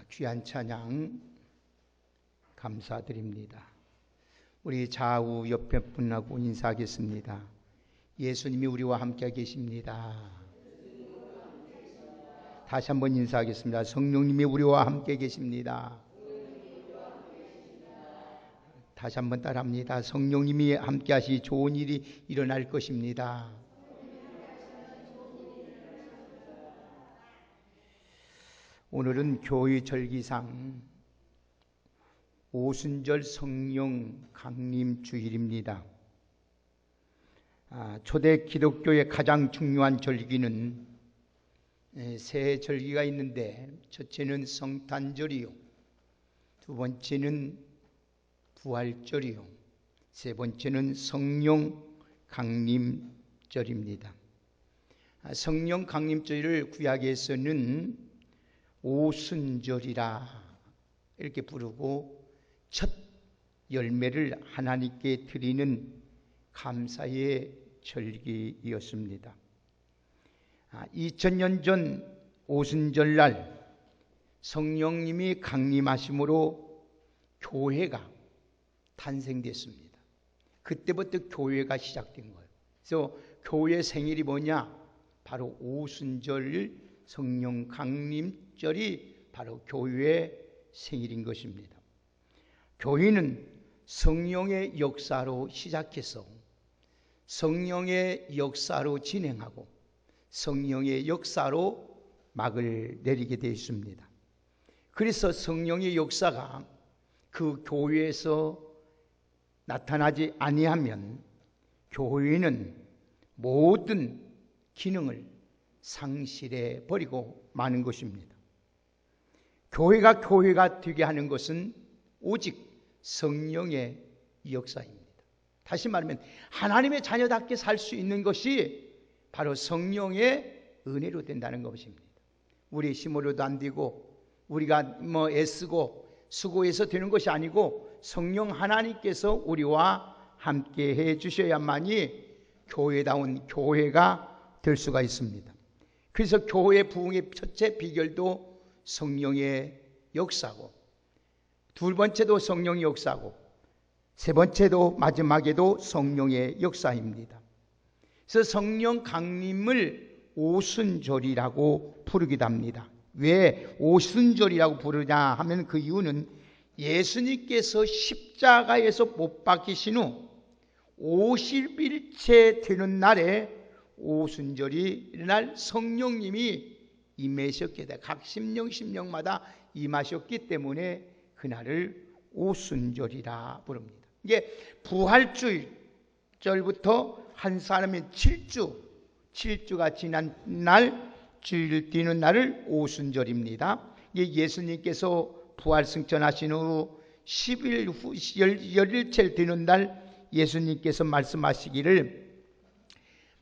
귀한 찬양 감사드립니다. 우리 좌우 옆에 분하고 인사하겠습니다. 예수님이 우리와 함께 계십니다. 다시 한번 인사하겠습니다. 성령님이 우리와 함께 계십니다. 다시 한번 따라합니다. 성령님이 함께 하시 좋은 일이 일어날 것입니다. 오늘은 교회 절기상 오순절 성령 강림 주일입니다. 초대 기독교의 가장 중요한 절기는 세 절기가 있는데, 첫째는 성탄절이요, 두 번째는 부활절이요, 세 번째는 성령 강림절입니다. 성령 강림절을 구약에서는 오순절이라 이렇게 부르고, 첫 열매를 하나님께 드리는 감사의 절기였습니다. 2000년 전 오순절날 성령님이 강림하심으로 교회가 탄생됐습니다. 그때부터 교회가 시작된 거예요. 그래서 교회 생일이 뭐냐? 바로 오순절 성령 강림절이 바로 교회의 생일인 것입니다. 교회는 성령의 역사로 시작해서 성령의 역사로 진행하고 성령의 역사로 막을 내리게 되어 있습니다. 그래서 성령의 역사가 그 교회에서 나타나지 아니하면 교회는 모든 기능을 상실해 버리고 마는 것입니다. 교회가 되게 하는 것은 오직 성령의 역사입니다. 다시 말하면 하나님의 자녀답게 살 수 있는 것이 바로 성령의 은혜로 된다는 것입니다. 우리 힘으로도 안 되고 우리가 애쓰고 수고해서 되는 것이 아니고 성령 하나님께서 우리와 함께 해 주셔야만이 교회다운 교회가 될 수가 있습니다. 그래서 교회 부흥의 첫째 비결도 성령의 역사고, 두 번째도 성령의 역사고, 세 번째도 마지막에도 성령의 역사입니다. 그래서 성령 강림을 오순절이라고 부르기도 합니다. 왜 오순절이라고 부르냐 하면 그 이유는 예수님께서 십자가에서 못 박히신 후 50일째 되는 날에 오순절이 날 성령님이 임하셨게 돼. 각 심령마다 임하셨기 때문에 그날을 오순절이라 부릅니다. 이게 부활주일절부터 한 사람의 7주가 지난 날 주일 뛰는 날을 오순절입니다. 이게 예수님께서 부활 승천하신 후 10일 후 열일째 되는 날 예수님께서 말씀하시기를,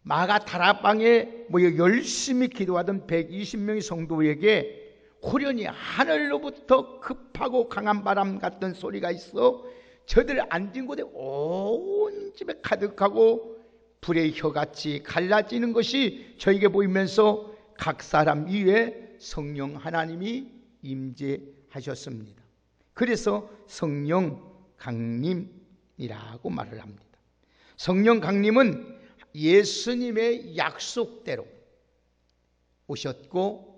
마가 다락방에 열심히 기도하던 120명의 성도에게 호련히 하늘로부터 급하고 강한 바람 같던 소리가 있어 저들 앉은 곳에 온 집에 가득하고 불의 혀같이 갈라지는 것이 저에게 보이면서 각 사람 위에 성령 하나님이 임재하셨습니다. 그래서 성령 강림이라고 말을 합니다. 성령 강림은 예수님의 약속대로 오셨고,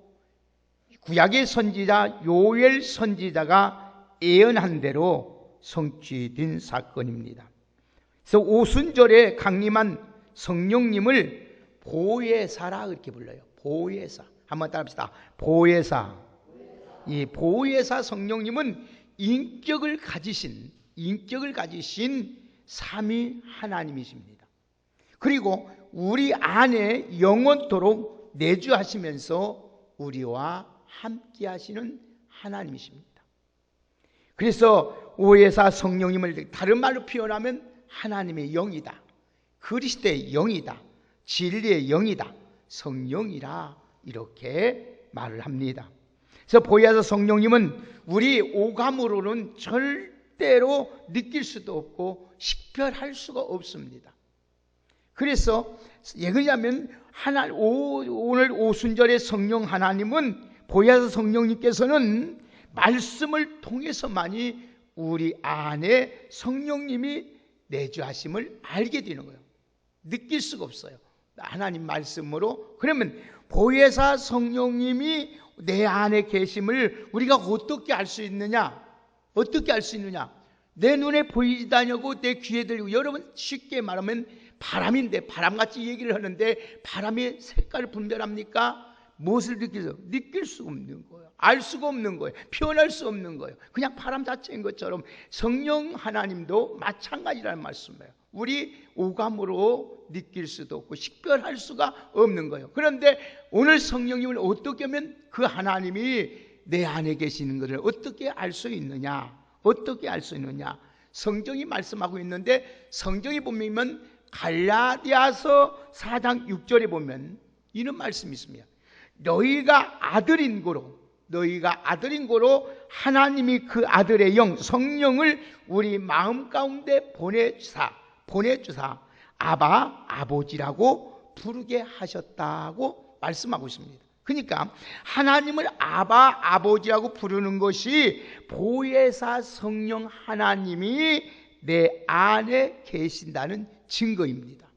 구약의 선지자 요엘 선지자가 예언한 대로 성취된 사건입니다. 그래서 오순절에 강림한 성령님을 보혜사라 이렇게 불러요. 보혜사. 한번 따라합시다. 보혜사. 이 보혜사 성령님은 인격을 가지신 삼위 하나님이십니다. 그리고 우리 안에 영원토록 내주하시면서 우리와 함께 하시는 하나님이십니다. 그래서 보혜사 성령님을 다른 말로 표현하면 하나님의 영이다, 그리스도의 영이다, 진리의 영이다, 성령이라 이렇게 말을 합니다. 그래서 보혜사 성령님은 우리 오감으로는 절대로 느낄 수도 없고 식별할 수가 없습니다. 그래서 얘기하면 오늘 오순절의 성령 하나님은, 보혜사 성령님께서는 말씀을 통해서만이 우리 안에 성령님이 내주하심을 알게 되는 거예요. 느낄 수가 없어요. 하나님 말씀으로. 그러면 보혜사 성령님이 내 안에 계심을 우리가 어떻게 알 수 있느냐? 어떻게 알 수 있느냐? 내 눈에 보이지도 않고 내 귀에 들리고, 여러분 쉽게 말하면 바람인데, 바람같이 얘기를 하는데 바람의 색깔을 분별합니까? 무엇을 느끼죠? 느낄 수가 없는 거예요. 알 수가 없는 거예요. 표현할 수 없는 거예요. 그냥 바람 자체인 것처럼 성령 하나님도 마찬가지라는 말씀이에요. 우리 오감으로 느낄 수도 없고 식별할 수가 없는 거예요. 그런데 오늘 성령님을 어떻게 하면 그 하나님이 내 안에 계시는 것을 어떻게 알 수 있느냐? 어떻게 알 수 있느냐? 성경이 말씀하고 있는데, 성경이 보면 갈라디아서 4장 6절에 보면 이런 말씀이 있습니다. 너희가 아들인 고로 하나님이 그 아들의 영 성령을 우리 마음 가운데 보내주사 아바 아버지라고 부르게 하셨다고 말씀하고 있습니다. 그러니까 하나님을 아바 아버지라고 부르는 것이 보혜사 성령 하나님이 내 안에 계신다는 증거입니다.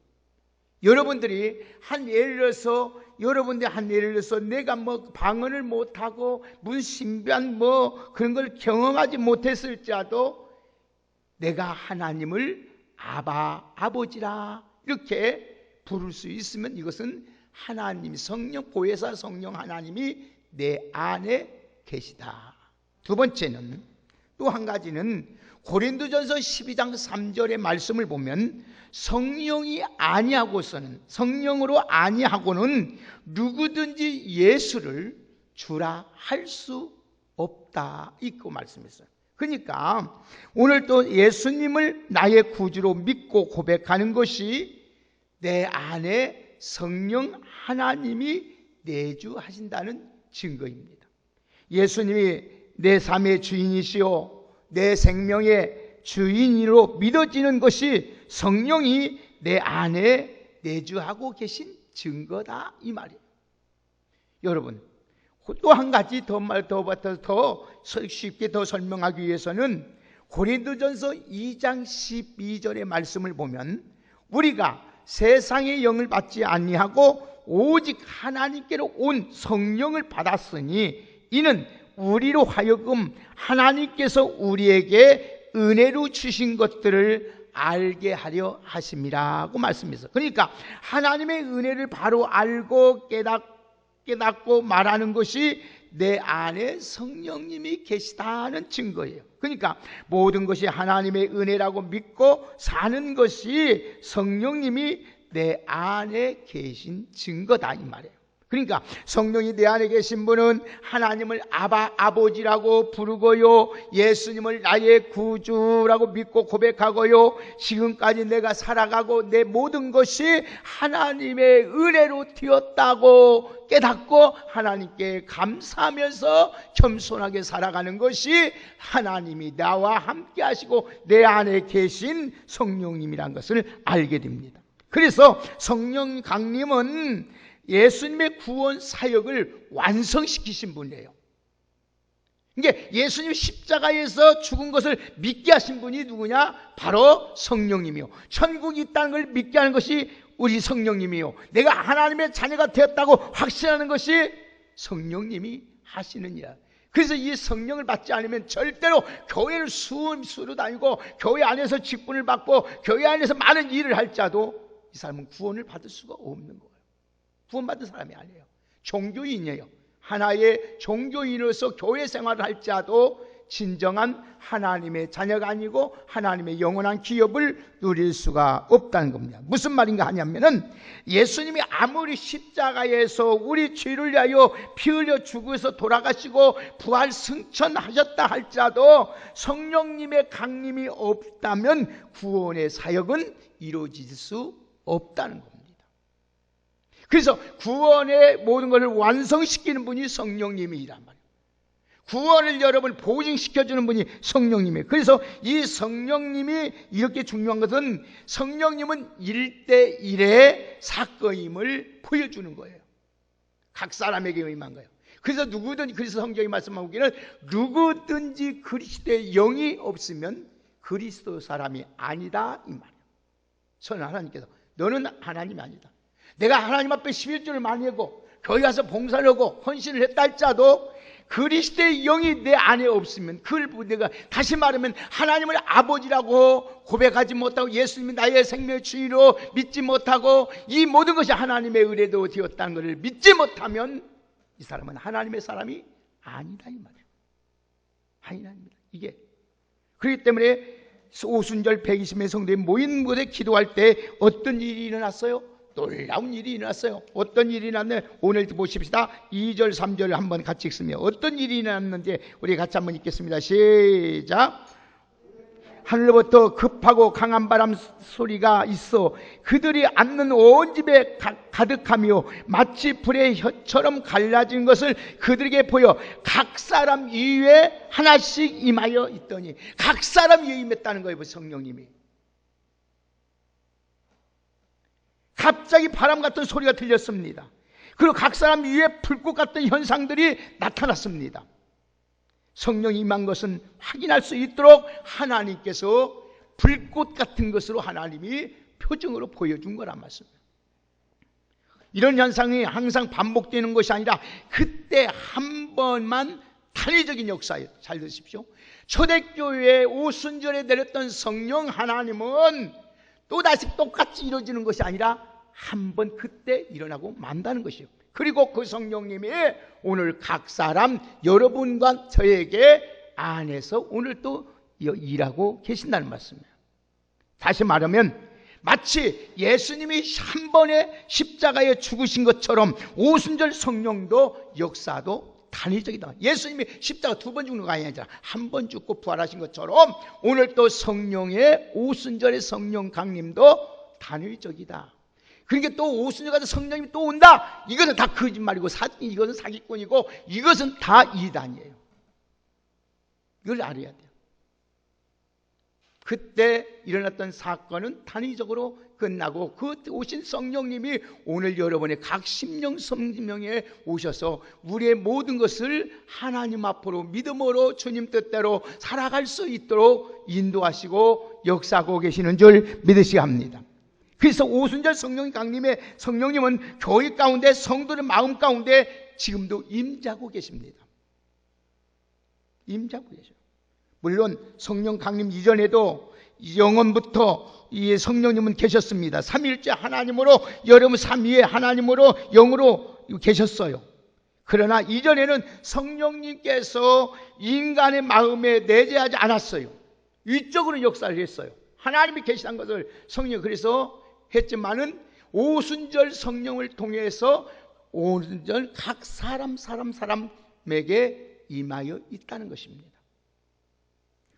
여러분들이 예를 들어서 내가 방언을 못하고 무슨 신비한 그런 걸 경험하지 못했을지라도 내가 하나님을 아바 아버지라 이렇게 부를 수 있으면 이것은 하나님 성령, 보혜사 성령 하나님이 내 안에 계시다. 두 번째는, 또 한 가지는 고린도전서 12장 3절의 말씀을 보면 성령으로 아니하고는 누구든지 예수를 주라 할 수 없다, 이고 말씀했어요. 그러니까 오늘 또 예수님을 나의 구주로 믿고 고백하는 것이 내 안에 성령 하나님이 내주하신다는 증거입니다. 예수님이 내 삶의 주인이시요 내 생명의 주인으로 믿어지는 것이 성령이 내 안에 내주하고 계신 증거다, 이 말이에요. 여러분, 또 한 가지 더 쉽게 더 설명하기 위해서는 고린도전서 2장 12절의 말씀을 보면 우리가 세상의 영을 받지 아니하고 오직 하나님께로 온 성령을 받았으니 이는 우리로 하여금 하나님께서 우리에게 은혜로 주신 것들을 알게 하려 하심이라고 말씀했어요. 그러니까 하나님의 은혜를 바로 알고 깨닫고 말하는 것이 내 안에 성령님이 계시다는 증거예요. 그러니까 모든 것이 하나님의 은혜라고 믿고 사는 것이 성령님이 내 안에 계신 증거다, 이 말이에요. 그러니까 성령이 내 안에 계신 분은 하나님을 아바 아버지라고 부르고요, 예수님을 나의 구주라고 믿고 고백하고요, 지금까지 내가 살아가고 내 모든 것이 하나님의 은혜로 되었다고 깨닫고 하나님께 감사하면서 겸손하게 살아가는 것이 하나님이 나와 함께 하시고 내 안에 계신 성령님이란 것을 알게 됩니다. 그래서 성령 강림은 예수님의 구원 사역을 완성시키신 분이에요. 이게 예수님 십자가에서 죽은 것을 믿게 하신 분이 누구냐? 바로 성령님이요. 천국이 있다는 걸 믿게 하는 것이 우리 성령님이요. 내가 하나님의 자녀가 되었다고 확신하는 것이 성령님이 하시는 일. 그래서 이 성령을 받지 않으면 절대로 교회를 수로 다니고 교회 안에서 직분을 받고 교회 안에서 많은 일을 할지라도 이 사람은 구원을 받을 수가 없는 거예요. 구원받은 사람이 아니에요. 종교인이에요. 하나의 종교인으로서 교회 생활을 할지라도 진정한 하나님의 자녀가 아니고 하나님의 영원한 기업을 누릴 수가 없다는 겁니다. 무슨 말인가 하냐면은 예수님이 아무리 십자가에서 우리 죄를 위하여 피 흘려 죽어서 돌아가시고 부활 승천하셨다 할지라도 성령님의 강림이 없다면 구원의 사역은 이루어질 수 없다는 겁니다. 그래서 구원의 모든 것을 완성시키는 분이 성령님이란 말이에요. 구원을 여러분 보증시켜주는 분이 성령님이에요. 그래서 이 성령님이 이렇게 중요한 것은 성령님은 1대1의 사건임을 보여주는 거예요. 각 사람에게 임한 거예요. 그래서 누구든지, 그래서 성경이 말씀하기는 누구든지 그리스도의 영이 없으면 그리스도 사람이 아니다 이 말이에요. 저는 하나님께서 너는 하나님이 아니다. 내가 하나님 앞에 11조를 많이 하고 거기 가서 봉사를 하고 헌신을 했다 할지라도 그리스도의 영이 내 안에 없으면, 그걸 내가 다시 말하면 하나님을 아버지라고 고백하지 못하고 예수님이 나의 생명의 주인으로 믿지 못하고 이 모든 것이 하나님의 의뢰도 되었다는 것을 믿지 못하면 이 사람은 하나님의 사람이 아니다 이 말이에요. 아니랍니다. 이게 그렇기 때문에 오순절 120명 성도에 모인 곳에 기도할 때 어떤 일이 일어났어요? 놀라운 일이 일어났어요. 어떤 일이 일어났나요? 오늘 보십시다. 2절 3절을 한번 같이 읽습니다. 어떤 일이 일어났는지 우리 같이 한번 읽겠습니다. 시작. 하늘로부터 급하고 강한 바람 소리가 있어 그들이 앉는 온 집에 가득하며 마치 불의 혀처럼 갈라진 것을 그들에게 보여 각 사람 위에 하나씩 임하여 있더니, 각 사람 위에 임했다는 거예요. 성령님이 갑자기 바람 같은 소리가 들렸습니다. 그리고 각 사람 위에 불꽃 같은 현상들이 나타났습니다. 성령이 임한 것은 확인할 수 있도록 하나님께서 불꽃 같은 것으로 하나님이 표징으로 보여준 거란 말씀이에요. 이런 현상이 항상 반복되는 것이 아니라 그때 한 번만 단위적인 역사예요. 잘 들으십시오. 초대교회에 오순절에 내렸던 성령 하나님은 또다시 똑같이 이루어지는 것이 아니라 한 번 그때 일어나고 만다는 것이에요. 그리고 그 성령님이 오늘 각 사람 여러분과 저에게 안에서 오늘 또 일하고 계신다는 말씀이에요. 다시 말하면 마치 예수님이 한 번에 십자가에 죽으신 것처럼 오순절 성령도 역사도 단위적이다. 예수님이 십자가 2번 죽는 거 아니라 한 번 죽고 부활하신 것처럼 오늘 또 성령의 오순절의 성령 강림도 단위적이다. 그러니까 또 오순절 가서 성령님이 또 온다. 이것은 다 거짓말이고 이것은 사기꾼이고 이것은 다 이단이에요. 이걸 알아야 돼요. 그때 일어났던 사건은 단위적으로 끝나고 그 오신 성령님이 오늘 여러분의 각 심령 성명에 오셔서 우리의 모든 것을 하나님 앞으로 믿음으로 주님 뜻대로 살아갈 수 있도록 인도하시고 역사하고 계시는 줄 믿으시기 합니다. 그래서 오순절 성령 강림의 성령님은 교회 가운데 성도의 마음 가운데 지금도 임재하고 계십니다. 임재하고 계셔요. 물론 성령 강림 이전에도 영원부터 이 성령님은 계셨습니다. 삼위일체 하나님으로, 여러분 삼위의 하나님으로 영으로 계셨어요. 그러나 이전에는 성령님께서 인간의 마음에 내재하지 않았어요. 위적으로 역사를 했어요. 하나님이 계시다는 것을 성령 그래서 했지만은 오순절 성령을 통해서 오순절 각 사람에게 임하여 있다는 것입니다.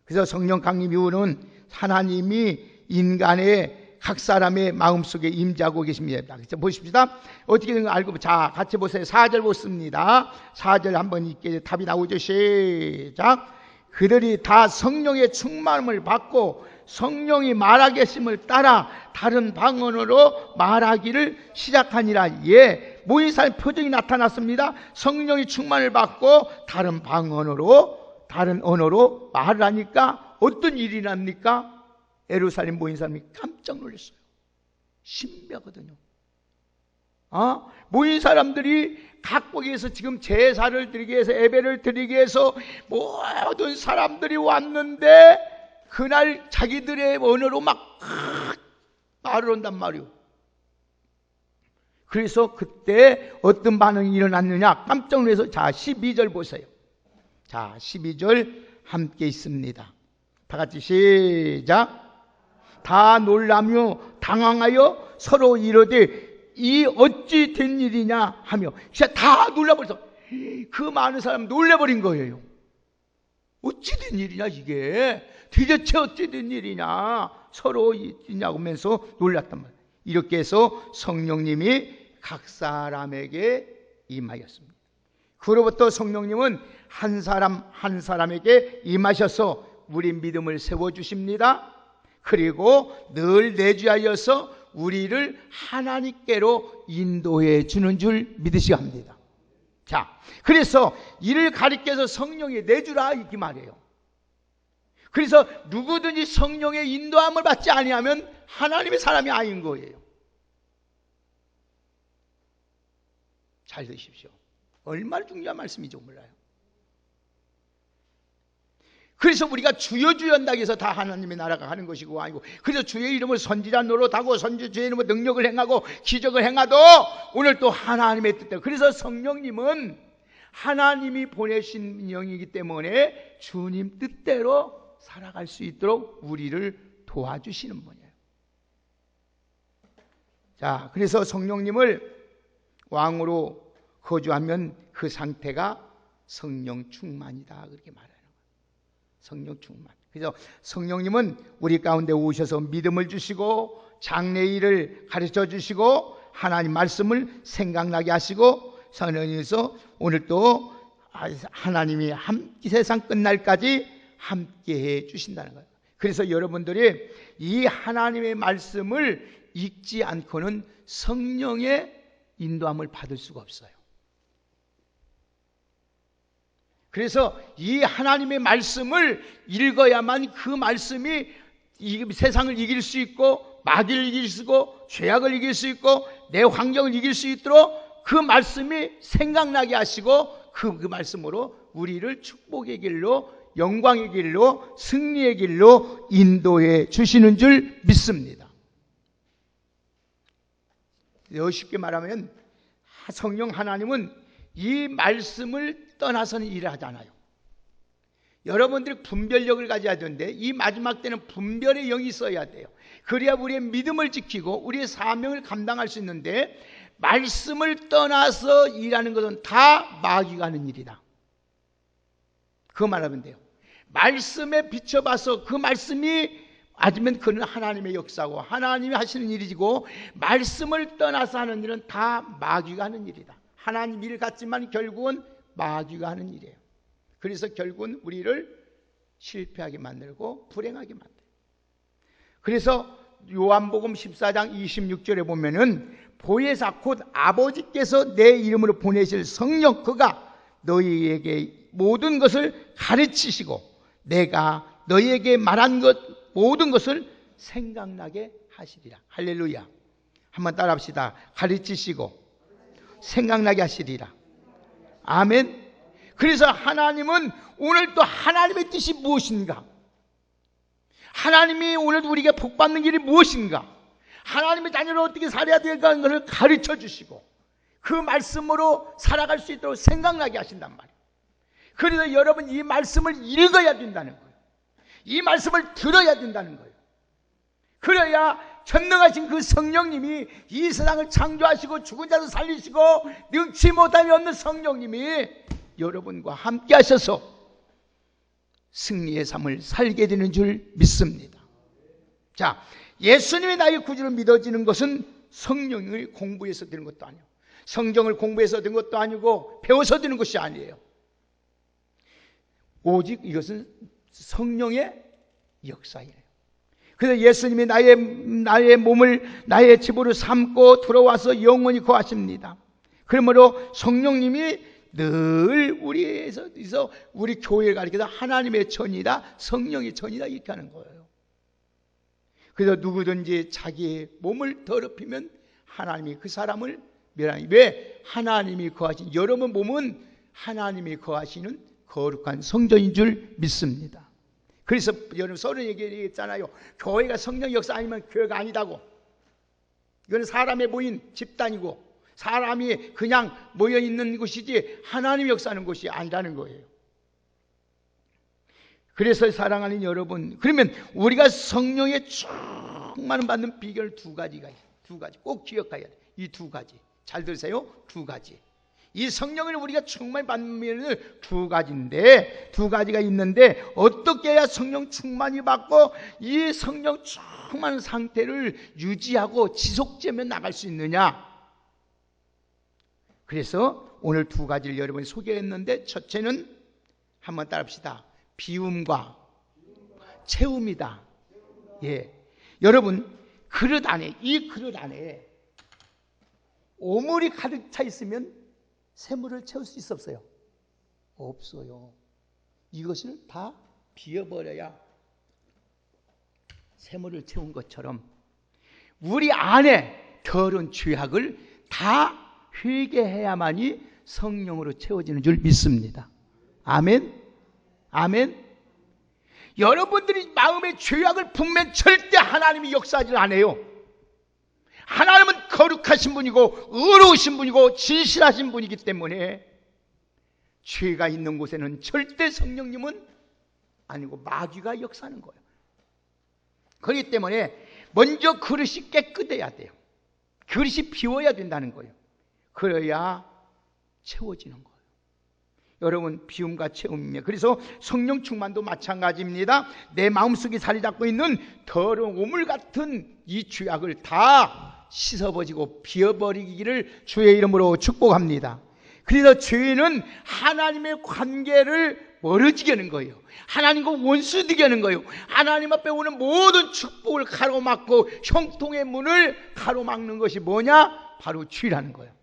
그래서 성령 강림 이후는 하나님이 인간의 각 사람의 마음속에 임재하고 계십니다. 그래서 보십시다. 어떻게 된 거 알고, 자 같이 보세요. 4절 보습니다. 4절 한번 읽게 답이 나오죠. 시작. 그들이 다 성령의 충만함을 받고 성령이 말하겠음을 따라 다른 방언으로 말하기를 시작하니라. 예, 모인 사람 표정이 나타났습니다. 성령이 충만을 받고 다른 방언으로, 다른 언어로 말을 하니까 어떤 일이 납니까? 예루살렘 모인 사람이 깜짝 놀랐어요. 신비하거든요. 모인 사람들이 각국에서 지금 제사를 드리기 위해서, 예배를 드리기 위해서 모든 사람들이 왔는데 그날 자기들의 언어로 막 말을 한단 말이에요. 그래서 그때 어떤 반응이 일어났느냐? 깜짝 놀라서, 자 12절 보세요. 자 12절 함께 있습니다. 다 같이 시작. 다 놀라며 당황하여 서로 이르되 이 어찌 된 일이냐 하며, 진짜 다 놀라버려서 그 많은 사람 놀라버린 거예요. 어찌 된 일이냐, 이게 도대체 어찌 된 일이냐, 서로 있냐고 하면서 놀랐단 말이에요. 이렇게 해서 성령님이 각 사람에게 임하였습니다. 그로부터 성령님은 한 사람 한 사람에게 임하셔서 우리 믿음을 세워주십니다. 그리고 늘 내주하여서 우리를 하나님께로 인도해 주는 줄 믿으시기 합니다. 자, 그래서 이를 가리켜서 성령에 내주라 이렇게 말해요. 그래서 누구든지 성령의 인도함을 받지 아니하면 하나님의 사람이 아닌 거예요. 잘 들으십시오. 얼마나 중요한 말씀인지 몰라요. 그래서 우리가 주여 주여 한다고 해서 다 하나님의 나라가 가는 것이고 아니고, 그래서 주의 이름을 선지자 노릇하고 주의 이름으로 능력을 행하고 기적을 행하도 오늘 또 하나님의 뜻대로, 그래서 성령님은 하나님이 보내신 영이기 때문에 주님 뜻대로 살아갈 수 있도록 우리를 도와주시는 분이에요. 자, 그래서 성령님을 왕으로 거주하면 그 상태가 성령 충만이다 그렇게 말해요. 성령 충만. 그래서 성령님은 우리 가운데 오셔서 믿음을 주시고 장래의 일을 가르쳐 주시고 하나님 말씀을 생각나게 하시고 성령님께서 오늘 또 하나님이 세상 끝날까지 함께해 주신다는 거예요. 그래서 여러분들이 이 하나님의 말씀을 읽지 않고는 성령의 인도함을 받을 수가 없어요. 그래서 이 하나님의 말씀을 읽어야만 그 말씀이 이 세상을 이길 수 있고 마귀를 이길 수 있고 죄악을 이길 수 있고 내 환경을 이길 수 있도록 그 말씀이 생각나게 하시고 그 말씀으로 우리를 축복의 길로, 영광의 길로, 승리의 길로 인도해 주시는 줄 믿습니다. 쉽게 말하면 성령 하나님은 이 말씀을 떠나서는 일을 하잖아요. 여러분들이 분별력을 가져야 되는데 이 마지막 때는 분별의 영이 있어야 돼요. 그래야 우리의 믿음을 지키고 우리의 사명을 감당할 수 있는데, 말씀을 떠나서 일하는 것은 다 마귀가 하는 일이다. 그거 말하면 돼요. 말씀에 비춰봐서 그 말씀이 맞으면 그는 하나님의 역사고 하나님이 하시는 일이고, 말씀을 떠나서 하는 일은 다 마귀가 하는 일이다. 하나님 일 같지만 결국은 마귀가 하는 일이에요. 그래서 결국은 우리를 실패하게 만들고 불행하게 만들어요. 그래서 요한복음 14장 26절에 보면은 보혜사 곧 아버지께서 내 이름으로 보내실 성령 그가 너희에게 모든 것을 가르치시고 내가 너희에게 말한 것 모든 것을 생각나게 하시리라. 할렐루야. 한번 따라 합시다. 가르치시고 생각나게 하시리라. 아멘. 그래서 하나님은 오늘 또 하나님의 뜻이 무엇인가, 하나님이 오늘 우리에게 복받는 길이 무엇인가, 하나님의 자녀를 어떻게 살아야 될까 하는 것을 가르쳐 주시고 그 말씀으로 살아갈 수 있도록 생각나게 하신단 말이에요. 그래서 여러분 이 말씀을 읽어야 된다는 거예요. 이 말씀을 들어야 된다는 거예요. 그래야 전능하신 그 성령님이 이 세상을 창조하시고 죽은 자도 살리시고 능치 못함이 없는 성령님이 여러분과 함께 하셔서 승리의 삶을 살게 되는 줄 믿습니다. 자, 예수님이 나의 구주로 믿어지는 것은 성령을 공부해서 되는 것도 아니고 성경을 공부해서 되는 것도 아니고 배워서 되는 것이 아니에요. 오직 이것은 성령의 역사예요. 그래서 예수님이 나의 몸을 나의 집으로 삼고 들어와서 영원히 거하십니다. 그러므로 성령님이 늘 우리에서 우리 교회를 가리켜서 하나님의 전이다, 성령의 전이다 이렇게 하는 거예요. 그래서 누구든지 자기의 몸을 더럽히면 하나님이 그 사람을 멸하니, 왜? 하나님이 거하신, 여러분 몸은 하나님이 거하시는 거룩한 성전인 줄 믿습니다. 그래서 여러분 서로 얘기했잖아요. 교회가 성령 역사 아니면 교회가 아니다고. 이건 사람의 모인 집단이고 사람이 그냥 모여있는 곳이지 하나님 역사하는 곳이 아니라는 거예요. 그래서 사랑하는 여러분, 그러면 우리가 성령의 충만을 받는 비결 두 가지가 있어요. 두 가지 꼭 기억해야 돼요. 이 두 가지 잘 들으세요. 두 가지. 이 성령을 우리가 충만히 받는 두 가지인데, 두 가지가 있는데 어떻게 해야 성령 충만히 받고 이 성령 충만 상태를 유지하고 지속되며 나갈 수 있느냐. 그래서 오늘 두 가지를 여러분이 소개했는데, 첫째는 한번 따라합시다. 비움과 채움이다. 예, 여러분 그릇 안에, 이 그릇 안에 오물이 가득 차 있으면 샘물을 채울 수 있었어요? 없어요. 이것을 다 비워버려야 샘물을 채운 것처럼 우리 안에 더러운 죄악을 다 회개해야만이 성령으로 채워지는 줄 믿습니다. 아멘. 아멘. 여러분들이 마음의 죄악을 품면 절대 하나님이 역사하지 않아요. 하나님은 거룩하신 분이고 의로우신 분이고 진실하신 분이기 때문에 죄가 있는 곳에는 절대 성령님은 아니고 마귀가 역사하는 거예요. 그렇기 때문에 먼저 그릇이 깨끗해야 돼요. 그릇이 비워야 된다는 거예요. 그래야 채워지는 거예요. 여러분, 비움과 채움입니다. 그래서 성령 충만도 마찬가지입니다. 내 마음속에 자리 잡고 있는 더러운 오물 같은 이 죄악을 다 씻어버리고 비워버리기를 주의 이름으로 축복합니다. 그래서 죄는 하나님의 관계를 멀어지게 하는 거예요. 하나님과 원수되게 하는 거예요. 하나님 앞에 오는 모든 축복을 가로막고 형통의 문을 가로막는 것이 뭐냐? 바로 죄라는 거예요.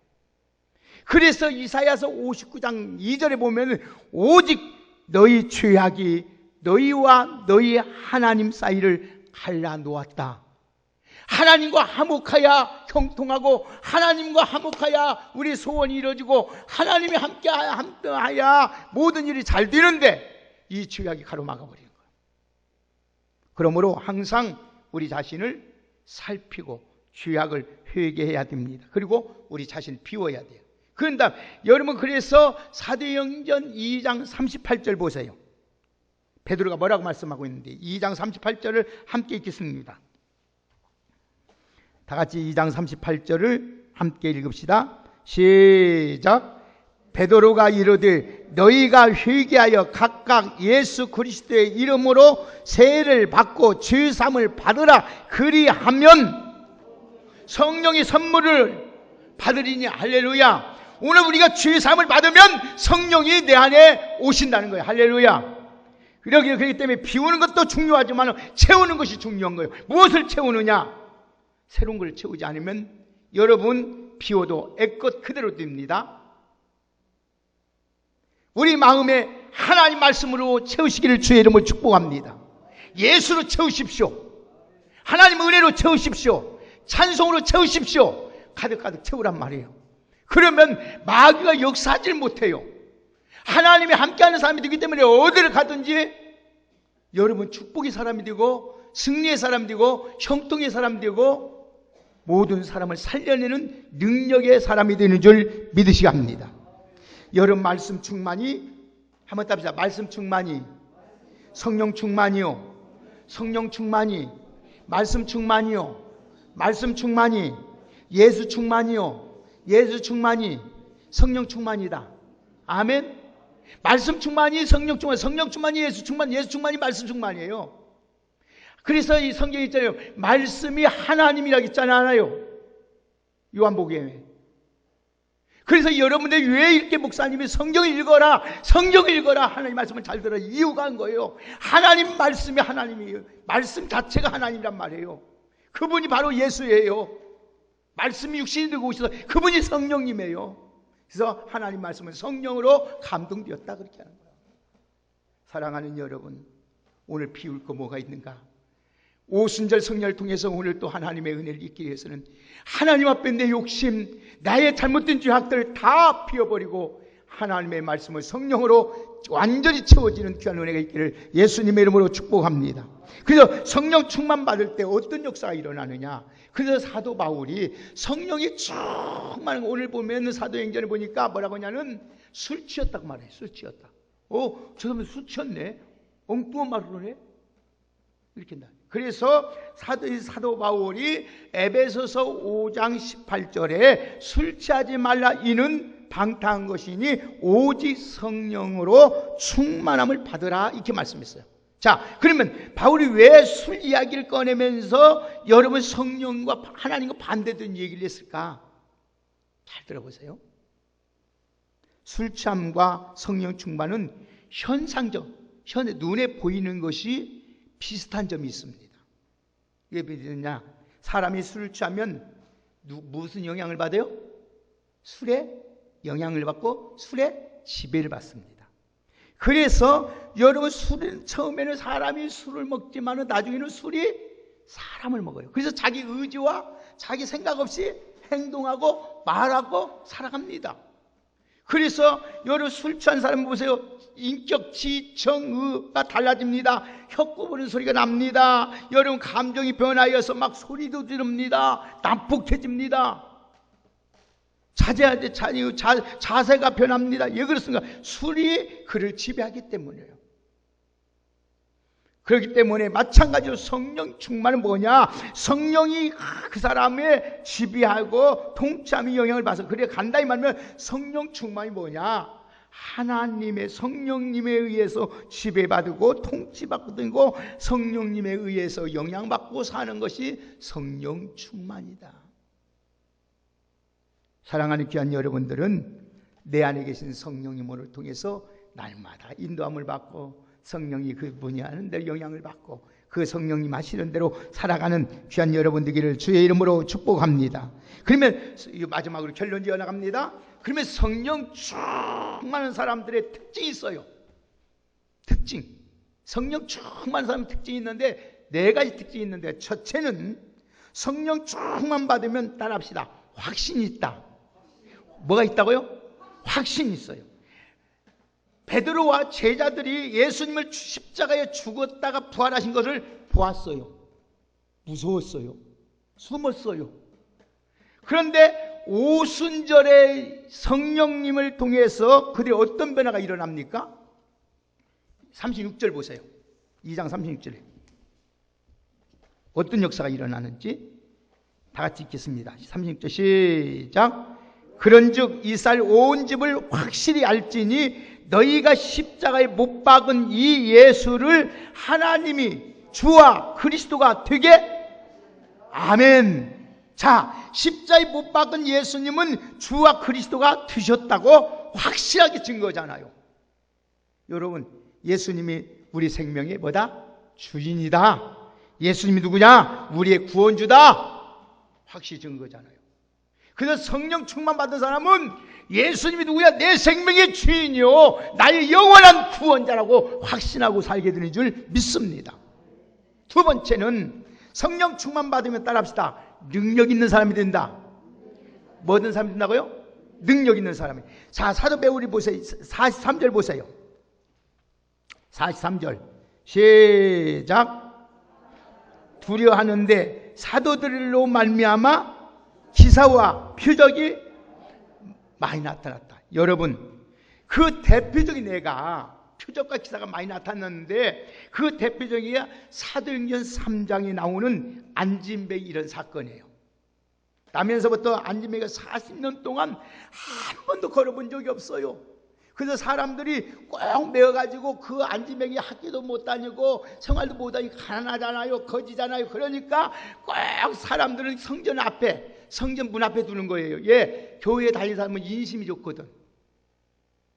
그래서 이사야서 59장 2절에 보면 오직 너희 죄악이 너희와 너희 하나님 사이를 갈라놓았다. 하나님과 화목하야 형통하고 하나님과 화목하야 우리 소원이 이루어지고 하나님이 함께하야 모든 일이 잘 되는데 이 죄악이 가로막아버리는 거예요. 그러므로 항상 우리 자신을 살피고 죄악을 회개해야 됩니다. 그리고 우리 자신을 비워야 돼요. 그런 다음 여러분, 그래서 사도행전 2장 38절 보세요. 베드로가 뭐라고 말씀하고 있는데 2장 38절을 함께 읽겠습니다. 다 같이 2장 38절을 함께 읽읍시다. 시작. 베드로가 이르되 너희가 회개하여 각각 예수 그리스도의 이름으로 세례를 받고 죄사함을 받으라. 그리하면 성령의 선물을 받으리니. 할렐루야. 오늘 우리가 죄사함을 받으면 성령이 내 안에 오신다는 거예요. 할렐루야. 그렇기 때문에 비우는 것도 중요하지만 채우는 것이 중요한 거예요. 무엇을 채우느냐? 새로운 걸 채우지 않으면 여러분 비워도 애껏 그대로 됩니다. 우리 마음에 하나님 말씀으로 채우시기를 주의 이름으로 축복합니다. 예수로 채우십시오. 하나님 은혜로 채우십시오. 찬송으로 채우십시오. 가득가득 채우란 말이에요. 그러면 마귀가 역사하지 못해요. 하나님이 함께하는 사람이 되기 때문에 어디를 가든지 여러분 축복의 사람이 되고 승리의 사람이 되고 형통의 사람이 되고 모든 사람을 살려내는 능력의 사람이 되는 줄 믿으시기 합니다. 여러분, 말씀 충만이 한번 답시다. 말씀 충만이, 성령 충만이요, 성령 충만이, 말씀 충만이요, 말씀 충만이, 예수 충만이요, 예수 충만이, 성령 충만이다. 아멘. 말씀 충만이, 성령 충만, 성령 충만이, 예수 충만, 예수 충만이, 말씀 충만이에요. 그래서 이 성경에 있잖아요. 말씀이 하나님이라고 있잖아요. 요한복음에. 그래서 여러분들 왜 이렇게 목사님이 성경을 읽어라, 성경을 읽어라, 하나님 말씀을 잘 들어라 이유가 한 거예요. 하나님 말씀이 하나님이에요. 말씀 자체가 하나님이란 말이에요. 그분이 바로 예수예요. 말씀이 육신이 되고 오셔서 그분이 성령님이에요. 그래서 하나님 말씀은 성령으로 감동되었다 그렇게 하는 거예요. 사랑하는 여러분, 오늘 비울 거 뭐가 있는가? 오순절 성령을 통해서 오늘 또 하나님의 은혜를 잊기 위해서는 하나님 앞에 내 욕심, 나의 잘못된 죄악들을 다 비워버리고 하나님의 말씀을 성령으로 완전히 채워지는 귀한 은혜가 있기를 예수님의 이름으로 축복합니다. 그래서 성령 충만 받을 때 어떤 역사가 일어나느냐? 그래서 사도 바울이 성령이 충만, 오늘 보면 사도행전을 보니까 뭐라고 하냐면 술 취했다고 말해요. 술 취했다. 저 사람은 술 취했네. 엉뚱한 말을 해. 이렇게 한다. 그래서 사도 바울이 에베소서 5장 18절에 술 취하지 말라, 이는 방탕한 것이니 오직 성령으로 충만함을 받으라, 이렇게 말씀했어요. 자, 그러면 바울이 왜 술 이야기를 꺼내면서 여러분 성령과 하나님과 반대되는 얘기를 했을까? 잘 들어보세요. 술 취함과 성령 충만은 현상적, 눈에 보이는 것이 비슷한 점이 있습니다. 왜 비슷하냐? 사람이 술을 취하면 무슨 영향을 받아요? 술에 영향을 받고 술에 지배를 받습니다. 그래서 여러분 술은 처음에는 사람이 술을 먹지만 나중에는 술이 사람을 먹어요. 그래서 자기 의지와 자기 생각 없이 행동하고 말하고 살아갑니다. 그래서 여러분 술 취한 사람 보세요. 인격치, 정의가 달라집니다. 혀 꼽으는 소리가 납니다. 여러분 감정이 변하여서 막 소리도 지릅니다. 난폭해집니다. 자세가 변합니다. 왜 그렇습니까? 술이 그를 지배하기 때문이에요. 그렇기 때문에 마찬가지로 성령 충만은 뭐냐? 성령이 그 사람의 지배하고 통치함이 영향을 받아서 그래 간단히 말하면 성령 충만이 뭐냐? 하나님의 성령님에 의해서 지배받고 통치받고 성령님에 의해서 영향받고 사는 것이 성령 충만이다. 사랑하는 귀한 여러분들은 내 안에 계신 성령님을 통해서 날마다 인도함을 받고 성령이 그분이 하는 대로 영향을 받고 그 성령님 하시는 대로 살아가는 귀한 여러분 되기를 주의 이름으로 축복합니다. 그러면 마지막으로 결론 지어 나갑니다. 그러면 성령 충만한 사람들의 특징이 있어요. 특징. 성령 충만한 사람의 특징이 있는데 네 가지 특징이 있는데 첫째는 성령 충만 받으면 따라합시다. 확신이 있다. 뭐가 있다고요? 확신이 있어요. 베드로와 제자들이 예수님을 십자가에 죽었다가 부활하신 것을 보았어요. 무서웠어요. 숨었어요. 그런데 오순절에 성령님을 통해서 그들의 어떤 변화가 일어납니까? 36절 보세요. 2장 36절에 어떤 역사가 일어나는지 다 같이 읽겠습니다. 36절 시작. 그런즉 이스라엘 온 집을 확실히 알지니 너희가 십자가에 못 박은 이 예수를 하나님이 주와 그리스도가 되게 아멘. 자, 십자가에 못 박은 예수님은 주와 그리스도가 되셨다고 확실하게 증거잖아요. 여러분, 예수님이 우리 생명의 뭐다? 주인이다. 예수님이 누구냐? 우리의 구원주다. 확실히 증거잖아요. 그래서 성령 충만 받은 사람은 예수님이 누구야? 내 생명의 주인이요 나의 영원한 구원자라고 확신하고 살게 되는 줄 믿습니다. 두 번째는 성령 충만 받으면 따라합시다. 능력 있는 사람이 된다. 뭐 든 사람이 된다고요? 능력 있는 사람이. 자, 사도 바울이 보세요. 43절 보세요. 43절 시작. 두려워하는데 사도들로 말미암아 기사와 표적이 많이 나타났다. 여러분, 그 대표적인 예가 표적과 기사가 많이 나타났는데 그 대표적인 예가 사도행전 3장에 나오는 안진뱅이 이런 사건이에요. 나면서부터 안진뱅이가 40년 동안 한 번도 걸어본 적이 없어요. 그래서 사람들이 꼭 매어가지고 그 안진뱅이 학교도 못 다니고 생활도 못 다니고 가난하잖아요. 거지잖아요. 그러니까 꼭 사람들은 성전 앞에, 성전 문 앞에 두는 거예요. 예, 교회에 다니는 사람은 인심이 좋거든.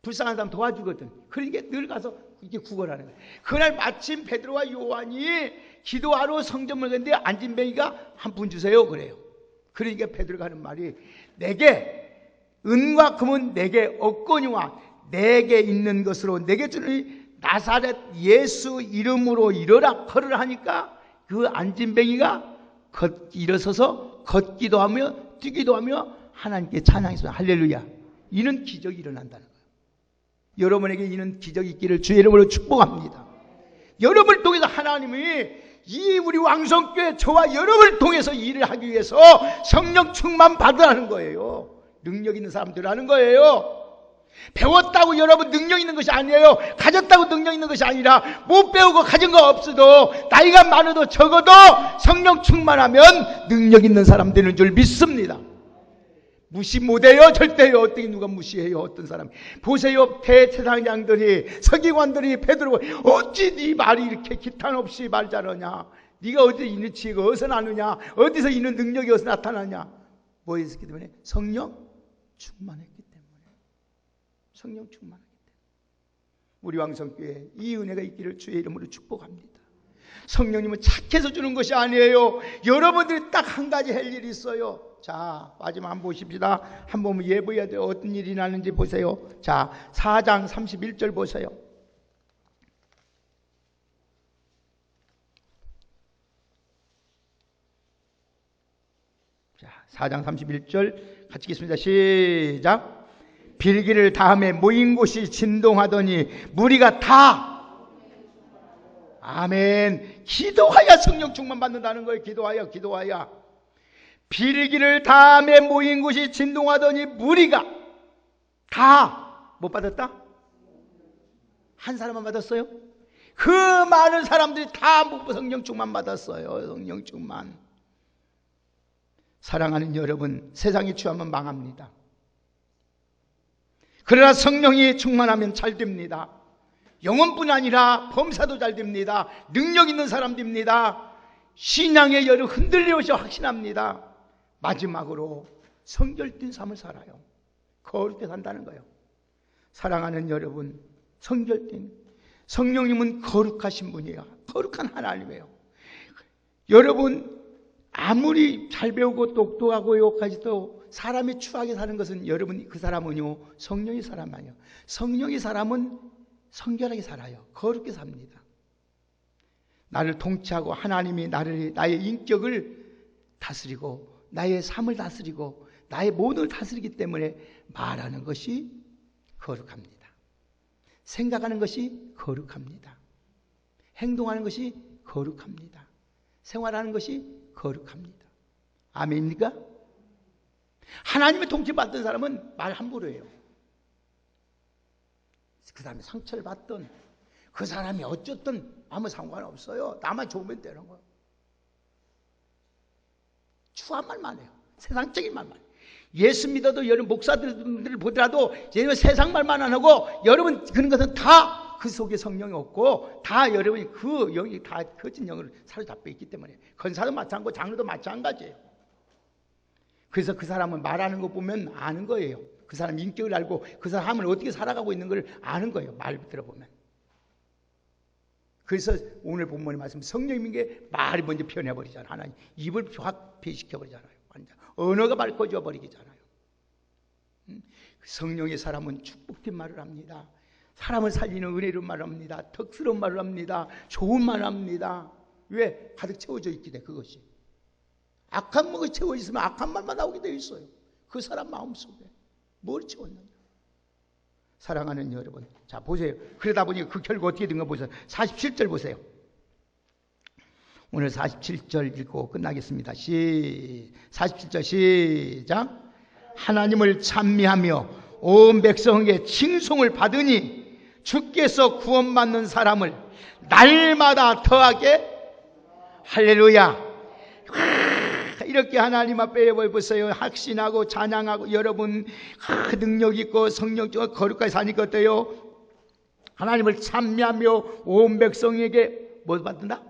불쌍한 사람 도와주거든. 그러니까 늘 가서 이렇게 구걸하는 거예요. 그날 마침 베드로와 요한이 기도하러 성전문에 갔는데 안진뱅이가 한 푼 주세요 그래요. 그러니까 베드로가 하는 말이 내게 은과 금은 내게 없거니와 내게 있는 것으로 내게 주는 나사렛 예수 이름으로 일어라 걸으라 하니까 그 안진뱅이가 일어서서 걷기도 하며 뛰기도 하며 하나님께 찬양했어요. 할렐루야. 이는 기적이 일어난다는 거예요. 여러분에게 이는 기적이 있기를 주의 이름으로 축복합니다. 여러분을 통해서 하나님이 이 우리 왕성교회 저와 여러분을 통해서 일을 하기 위해서 성령 충만 받으라는 거예요. 능력 있는 사람들 하는 거예요. 배웠다고 여러분 능력 있는 것이 아니에요. 가졌다고 능력 있는 것이 아니라 못 배우고 가진 거 없어도 나이가 많아도 적어도 성령 충만하면 능력 있는 사람 되는 줄 믿습니다. 무시 못해요. 절대요. 어떻게 누가 무시해요. 어떤 사람 보세요. 대제사장들이 서기관들이 베드로 어찌 네 말이 이렇게 기탄 없이 말 잘하냐. 네가 어디 있는 치가 어디서 나느냐. 어디서 있는 능력이 어디서 나타나냐. 뭐 했기 때문에 성령 충만했기 때문에. 성령 충만하기 때문에 우리 왕성교회 이 은혜가 있기를 주의 이름으로 축복합니다. 성령님은 착해서 주는 것이 아니에요. 여러분들이 딱 한 가지 할 일이 있어요. 자, 마지막 한번 보십시다. 한번 예보해야 돼요. 어떤 일이 나는지 보세요. 자, 4장 31절 보세요. 자, 4장 31절 같이 읽겠습니다. 시작. 빌기를 다음에 모인 곳이 진동하더니 무리가 다 아멘. 기도하여 성령 충만 받는다는 거예요. 기도하여. 빌기를 다음에 모인 곳이 진동하더니 무리가 다 못 받았다? 한 사람만 받았어요? 그 많은 사람들이 다 성령 충만 받았어요. 성령 충만. 사랑하는 여러분, 세상이 취하면 망합니다. 그러나 성령이 충만하면 잘 됩니다. 영혼뿐 아니라 범사도 잘 됩니다. 능력 있는 사람 됩니다. 신앙의 열을 흔들리면서 확신합니다. 마지막으로 성결된 삶을 살아요. 거룩하게 산다는 거예요. 사랑하는 여러분, 성결된 성령님은 거룩하신 분이에요. 거룩한 하나님이에요. 여러분 아무리 잘 배우고 똑똑하고 여기까지도 사람이 추하게 사는 것은 여러분 그 사람은요 성령의 사람 아니에요. 성령의 사람은 성결하게 살아요. 거룩하게 삽니다. 나를 통치하고 하나님이 나의 인격을 다스리고 나의 삶을 다스리고 나의 모든 걸 다스리기 때문에 말하는 것이 거룩합니다. 생각하는 것이 거룩합니다. 행동하는 것이 거룩합니다. 생활하는 것이 거룩합니다. 아멘입니까? 하나님의 통치받던 사람은 말 함부로 해요. 그 사람이 상처를 받든 그 사람이 어쨌든 아무 상관없어요. 나만 좋으면 되는 거예요. 추한 말만 해요. 세상적인 말만 해요. 예수 믿어도 여러분 목사들을 보더라도 여러분 세상 말만 안 하고 여러분 그런 것은 다 그 속에 성령이 없고 다 여러분이 그 영이 다 거짓 영으로 사로잡혀 있기 때문에 권사도 마찬가지고 장로도 마찬가지예요. 그래서 그 사람은 말하는 거 보면 아는 거예요. 그 사람 인격을 알고 그 사람은 어떻게 살아가고 있는 걸 아는 거예요. 말 들어보면. 그래서 오늘 본문의 말씀 성령님인 게 말이 먼저 변해버리잖아요. 하나님 입을 확 폐시켜버리잖아요. 완전 언어가 밝아져 버리잖아요. 성령의 사람은 축복된 말을 합니다. 사람을 살리는 은혜로운 말을 합니다. 덕스러운 말을 합니다. 좋은 말을 합니다. 왜? 가득 채워져 있기 때문에 그것이. 악한 것이 채워져 있으면 악한 말만 나오게 되어 있어요. 그 사람 마음속에. 뭘 채웠는가? 사랑하는 여러분. 자, 보세요. 그러다 보니 그 결과 어떻게 된 거 보세요. 47절 보세요. 오늘 47절 읽고 끝나겠습니다. 47절 시작. 하나님을 찬미하며 온 백성에게 칭송을 받으니 주께서 구원받는 사람을 날마다 더하게 할렐루야. 이렇게 하나님 앞에 보세요. 확신하고 찬양하고 여러분 능력 있고 성령 있고 거룩하게 사니까 어때요? 하나님을 찬미하며 온 백성에게 뭐 받는다?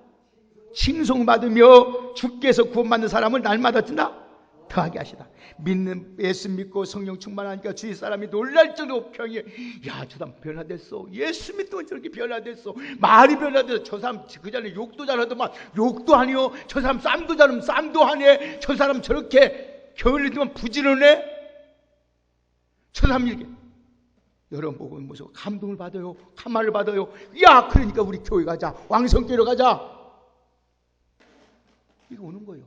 칭송받으며 주께서 구원받는 사람을 날마다 든다? 더하게 하시다. 믿는 예수 믿고 성령 충만하니까 주위 사람이 놀랄 정도로 평이 야, 저 사람 변화됐어. 예수 믿고 저렇게 변화됐어. 말이 변화됐어. 저 사람 그 전에 욕도 잘하더만 욕도 하니요. 저 사람 쌈도 잘하면 쌈도 하네. 저 사람 저렇게 겨울에 되면 부지런해. 저 사람 이렇게 여러분 보고 무슨 감동을 받아요. 감화를 받아요. 야, 그러니까 우리 교회 가자. 왕성교회로 가자. 이거 오는 거예요.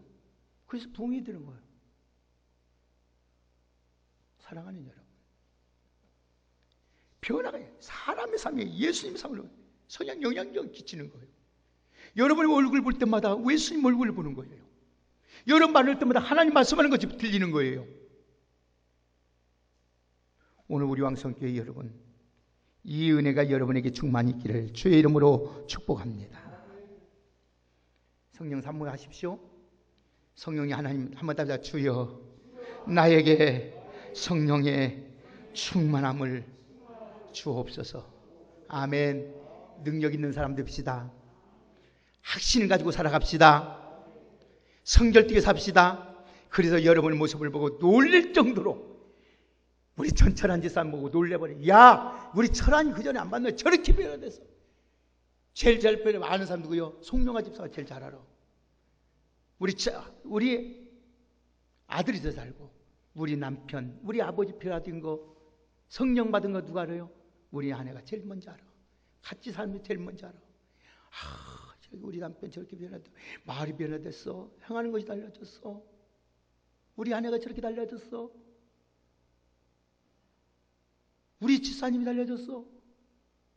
그래서 부흥이 되는 거예요. 사랑하는 여러분, 변화가 사람의 삶에 예수님의 삶으로 성향 영향력 끼치는 거예요. 여러분의 얼굴 볼 때마다 예수님 얼굴을 보는 거예요. 여러분 말할 때마다 하나님 말씀하는 것이 들리는 거예요. 오늘 우리 왕성교회 여러분, 이 은혜가 여러분에게 충만히 있기를 주의 이름으로 축복합니다. 성령 사모하십시오. 성령이 하나님 한번 따라 주여 나에게 성령의 충만함을 주옵소서. 아멘. 능력 있는 사람 됩시다. 확신을 가지고 살아갑시다. 성결되게 삽시다. 그래서 여러분의 모습을 보고 놀랄 정도로 우리 전철한 집사람 보고 놀래버려. 야, 우리 철한이 그 전에 안 봤는데 저렇게 변화됐어. 제일 잘 아는 사람 누구요? 송영아 집사가 제일 잘 알아. 우리 아들이 더 살고, 우리 남편, 우리 아버지 필요하던 거, 성령 받은 거 누가 알아요? 우리 아내가 제일 먼저 알아. 같이 살면 제일 먼저 알아. 우리 남편 저렇게 변화됐어. 말이 변화됐어. 행하는 것이 달라졌어. 우리 아내가 저렇게 달라졌어. 우리 집사님이 달라졌어.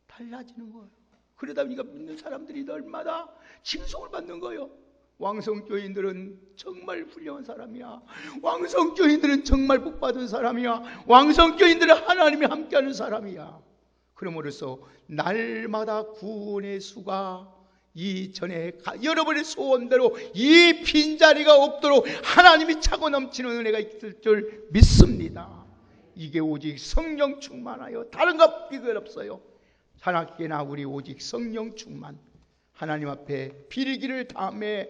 달라지는 거예요. 그러다 보니까 믿는 사람들이 얼마나 칭송을 받는 거예요. 왕성교인들은 정말 훌륭한 사람이야. 왕성교인들은 정말 복받은 사람이야. 왕성교인들은 하나님이 함께하는 사람이야. 그러므로서 날마다 구원의 수가 이전에 여러분의 소원대로 이 빈자리가 없도록 하나님이 차고 넘치는 은혜가 있을 줄 믿습니다. 이게 오직 성령 충만하여 다른 것 비결 없어요. 하나님께나 우리 오직 성령 충만, 하나님 앞에 빌기를 다음에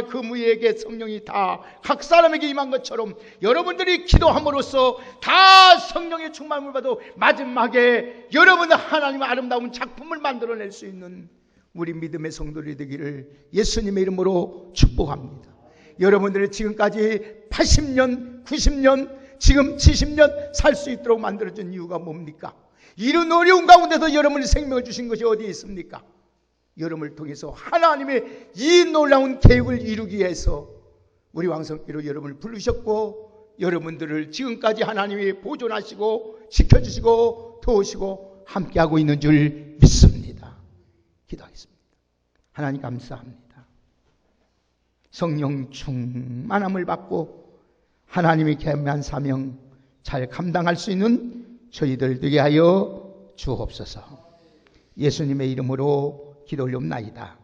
그무에게 성령이 다 각 사람에게 임한 것처럼 여러분들이 기도함으로써 다 성령의 충만을 받아 마지막에 여러분의 하나님의 아름다운 작품을 만들어낼 수 있는 우리 믿음의 성도들이 되기를 예수님의 이름으로 축복합니다. 여러분들이 지금까지 80년, 90년, 지금 70년 살 수 있도록 만들어준 이유가 뭡니까? 이런 어려운 가운데서 여러분이 생명을 주신 것이 어디에 있습니까? 여러분을 통해서 하나님의 이 놀라운 계획을 이루기 위해서 우리 왕성교회로 여러분을 부르셨고, 여러분들을 지금까지 하나님이 보존하시고 지켜주시고 도우시고 함께하고 있는 줄 믿습니다. 기도하겠습니다. 하나님 감사합니다. 성령 충만함을 받고 하나님의 겸한 사명 잘 감당할 수 있는 저희들 되게 하여 주옵소서. 예수님의 이름으로 기도 올리옵나이다.